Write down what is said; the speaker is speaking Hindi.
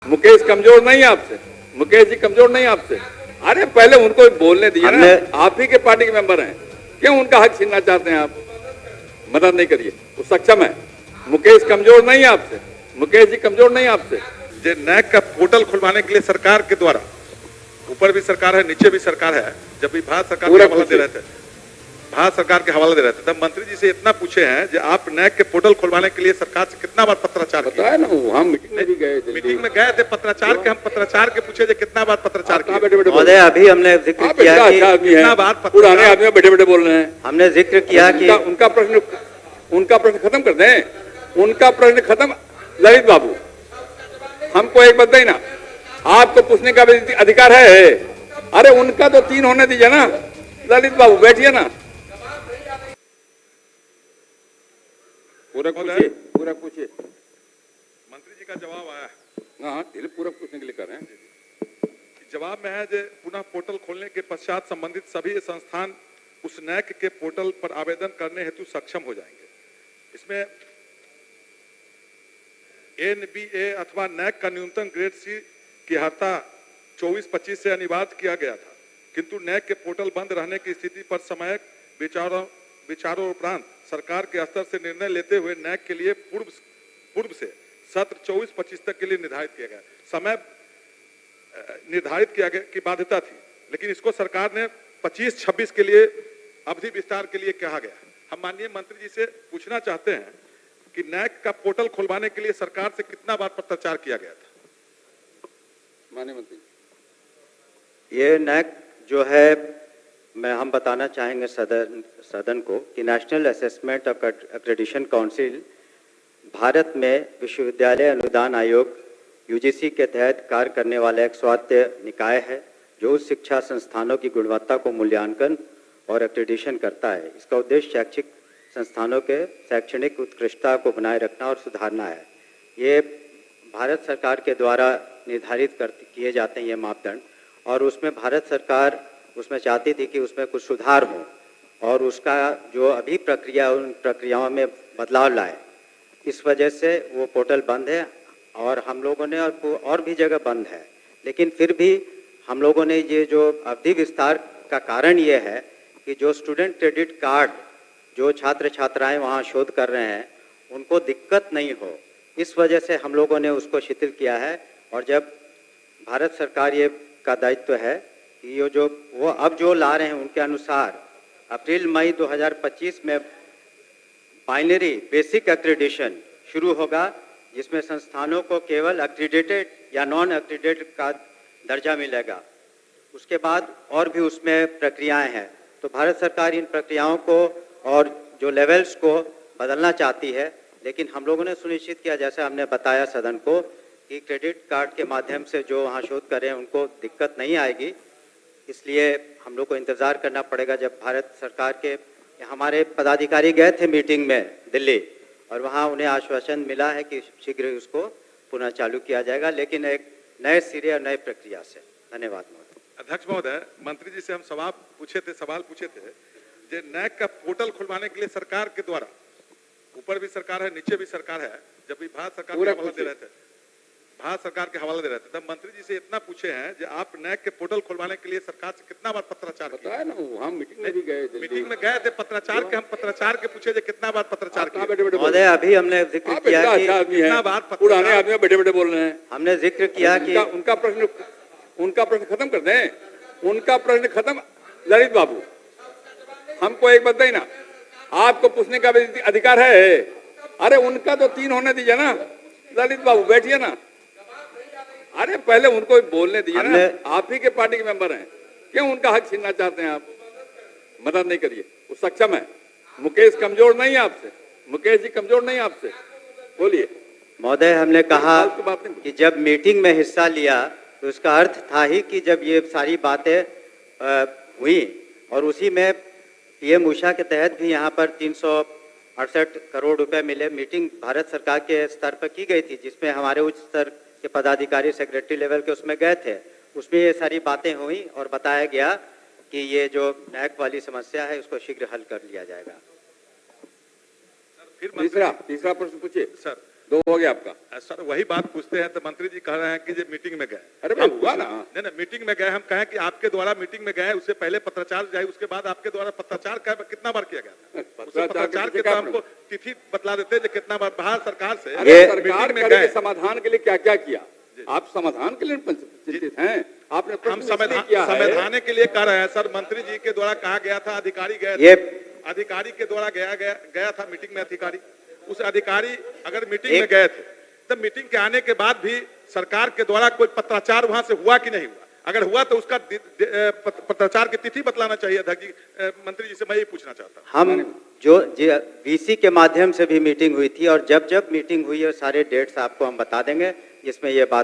मुकेश कमजोर नहीं है आपसे, मुकेश जी कमजोर नहीं है आपसे। अरे पहले उनको बोलने दीजिए ना, आप ही के पार्टी के मेंबर हैं, क्यों उनका हक छीनना चाहते हैं आप? मदद नहीं करिए, वो सक्षम है। मुकेश कमजोर नहीं है आपसे, मुकेश जी कमजोर नहीं है आपसे। जो नैक का पोर्टल खुलवाने के लिए सरकार के द्वारा, ऊपर भी सरकार है नीचे भी सरकार है, जब भी भारत सरकार के हवाला दे रहे थे, भारत सरकार के हवाला दे रहे थे, तब मंत्री जी से इतना पूछे हैं कि आप नैक के पोर्टल खुलवाने के लिए सरकार से कितना बार पत्राचार किया? बताया ना, हम मीटिंग में भी गए थे, मीटिंग में गए थे पत्राचार के, हम पत्राचार के पूछे कि कितना बार पत्राचार किया? महोदय अभी हमने जिक्र किया कि कितना बार पुराने आदमी बैठे बैठे बोल रहे हैं। हमने जिक्र किया कि उनका प्रश्न खत्म कर दें, उनका प्रश्न खत्म। ललित बाबू, हमको एक बताइए ना, आपको पूछने का भी अधिकार है। अरे उनका तो 3 होने दीजिए ना। ललित बाबू बैठिए ना, पूरा पूछिए। मंत्री जी का जवाब आया है। हाँ, पूरा पूछने के लिए कर रहे हैं। जवाब में है जो पुनः पोर्टल खोलने के पश्चात संबंधित सभी संस्थान उस नैक के पोर्टल पर आवेदन करने हेतु सक्षम हो जाएंगे। इसमें एनबीए अथवा नैक का न्यूनतम ग्रेड सी की अर्हता 24-25 से अनिवार्य किया गया था, किंतु नैक के पोर्टल बंद रहने की स्थिति पर समय विचारों उपरांत सरकार के स्तर से निर्णय लेते हुए नैक के लिए पूर्व से सत्र 24-25 तक के लिए निर्धारित किया गया। समय निर्धारित किया गया की बाध्यता थी, लेकिन इसको सरकार ने 25-26 के लिए अवधि विस्तार के लिए कहा गया। हम माननीय मंत्री जी से पूछना चाहते हैं कि नैक का पोर्टल खुलवाने के लिए सरकार से कितना बार पत्राचार किया गया था? माननीय मंत्री, ये नैक जो है, हम बताना चाहेंगे सदन को कि national assessment of accreditation council Bharat में विश्वविद्यालय अनुदान आयोग यूजीसी के तहत कार्य करने वाला एक स्वायत्त निकाय है, जो उच्च शिक्षा संस्थानों की गुणवत्ता को मूल्यांकन और एक्रेडिटेशन करता है। इसका उद्देश्य शैक्षिक संस्थानों के शैक्षणिक उत्कृष्टता को बनाए रखना और सुधारना है। ये भारत सरकार के द्वारा निर्धारित किए जाते हैं ये मापदंड, और उसमें भारत सरकार उसमें चाहती थी कि उसमें कुछ सुधार हो और उसका जो अभी प्रक्रिया, उन प्रक्रियाओं में बदलाव लाए। इस वजह से वो पोर्टल बंद है और हम लोगों ने और भी जगह बंद है, लेकिन फिर भी हम लोगों ने ये जो अवधि विस्तार का कारण ये है कि जो स्टूडेंट क्रेडिट कार्ड जो छात्र छात्राएं वहाँ शोध कर रहे हैं उनको दिक्कत नहीं हो, इस वजह से हम लोगों ने उसको शिथिल किया है। और जब भारत सरकार ये का दायित्व है कि ये जो वो अब जो ला रहे हैं उनके अनुसार अप्रैल मई 2025 में बाइनरी बेसिक एक्रेडिटेशन शुरू होगा, जिसमें संस्थानों को केवल एक्रीडेटेड या नॉन एक्रीडेटेड का दर्जा मिलेगा। उसके बाद और भी उसमें प्रक्रियाएं हैं, तो भारत सरकार इन प्रक्रियाओं को और जो लेवल्स को बदलना चाहती है, लेकिन हम लोगों ने सुनिश्चित किया, जैसे हमने बताया सदन को, कि क्रेडिट कार्ड के माध्यम से जो वहाँ शोध कर रहे हैं उनको दिक्कत नहीं आएगी। इसलिए हम लोग को इंतज़ार करना पड़ेगा। जब भारत सरकार के हमारे पदाधिकारी गए थे मीटिंग में दिल्ली, और वहाँ उन्हें आश्वासन मिला है कि शीघ्र ही उसको पुनः चालू किया जाएगा, लेकिन एक नए सिरे और नए प्रक्रिया से। धन्यवाद महोदय। अध्यक्ष महोदय, मंत्री जी से हम सवाल पूछे थे जो नैक का पोर्टल खुलवाने के लिए सरकार के द्वारा, ऊपर भी सरकार है नीचे भी सरकार है, जब भी भारत सरकार के हवाला दे रहे थे, तब मंत्री जी से इतना पूछे हैं कि आप नैक के पोर्टल खुलवाने के लिए सरकार से कितना बार पत्राचार किया? बताया ना, हम मीटिंग में भी गए थे, मीटिंग में गए थे पत्राचार के, हम पत्राचार के पूछे कि कितना बार पत्राचार किया? महोदय अभी हमने जिक्र किया कि कितना बार पुराने आदमी बैठे बैठे बोल रहे हैं। हमने जिक्र किया कि उनका प्रश्न खत्म कर दें, उनका प्रश्न खत्म। ललित बाबू, हमको एक बताइए ना, आपको पूछने का भी अधिकार है। अरे उनका तो 3 होने दीजिए ना। ललित बाबू बैठिए ना। अरे पहले उनको बोलने दीजिए ना, आप ही के पार्टी के मेंबर हैं, क्यों उनका हक छीनना चाहते हैं आप? मदद नहीं करिए, वो सक्षम है। मुकेश कमजोर नहीं है आपसे, मुकेश जी कमजोर नहीं है आपसे। बोलिए महोदय, हमने कहा कि जब मीटिंग में हिस्सा लिया तो उसका अर्थ था ही कि जब ये सारी बातें हुई, और उसी में पीएम उषा के तहत भी यहाँ पर 368 करोड़ रुपए मिले। मीटिंग भारत सरकार के स्तर पर की गई थी, जिसमें हमारे उच्च स्तर के पदाधिकारी सेक्रेटरी लेवल के उसमें गए थे। उसमें ये सारी बातें हुई और बताया गया कि ये जो नैक वाली समस्या है उसको शीघ्र हल कर लिया जाएगा। फिर तीसरा प्रश्न पूछिए सर। 2 हो गया आपका। सर वही बात पूछते हैं तो मंत्री जी कह रहे हैं कि ये मीटिंग में गए। अरे भाई हम हुआ ना। नहीं नहीं, मीटिंग में गए, हम कहें कि आपके द्वारा मीटिंग में गए, उससे पहले पत्राचार जाए, उसके बाद आपके द्वारा पत्राचार कितना बार किया गया था? उससे पत्राचार के तो हमको तिथि बतला देते जो कितना बार बाहर सरकार से अरे सरकार मीटिंग में करे गए। समाधान के लिए क्या क्या किया? आप समाधान के लिए चिंतित हैं? आपने हम प्रश्न इसलिए किया है। समाधान के लिए कह रहे हैं सर, मंत्री जी के द्वारा कहा गया था, अधिकारी गए ये अधिकारी के द्वारा गया था मीटिंग में अधिकारी, उस अधिकारी अगर मीटिंग में गए थे तो मीटिंग के आने के बाद भी सरकार के द्वारा कोई पत्राचार वहां से हुआ कि नहीं हुआ? अगर हुआ तो उसका पत्राचार की तिथि बतलाना चाहिए था कि मंत्री जी से मैं ये पूछना चाहता हूं। हम जो वीसी के माध्यम से भी मीटिंग हुई थी और जब जब मीटिंग हुई है सारे डेट्स आपको हम बता देंगे जिसमें ये बात